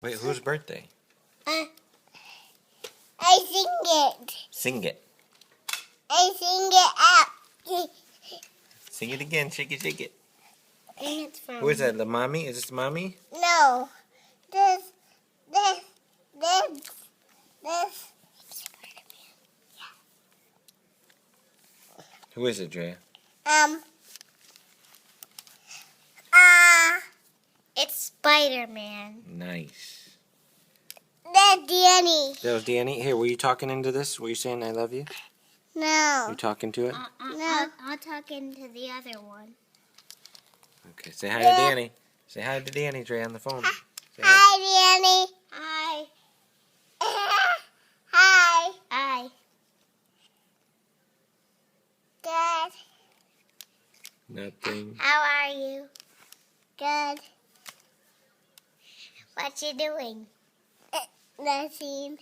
Wait, whose birthday? I sing it. Sing it. I sing it out. Sing it again. Shake it, shake it. And it's from Who is that? The mommy? Is this the mommy? No. This. Who is it, Drea? It's Spider-Man. Nice. That's Danny. That was Danny. Here, were you talking into this? Were you saying I love you? No. You talking to it? No. I'll talk into the other one. Okay, say hi to Danny. Say hi to Danny, Drea, on the phone. Say hi. Hi, Danny. Hi. Hi. Hi. Good. Nothing. How are you? Good. What you doing? Nothing.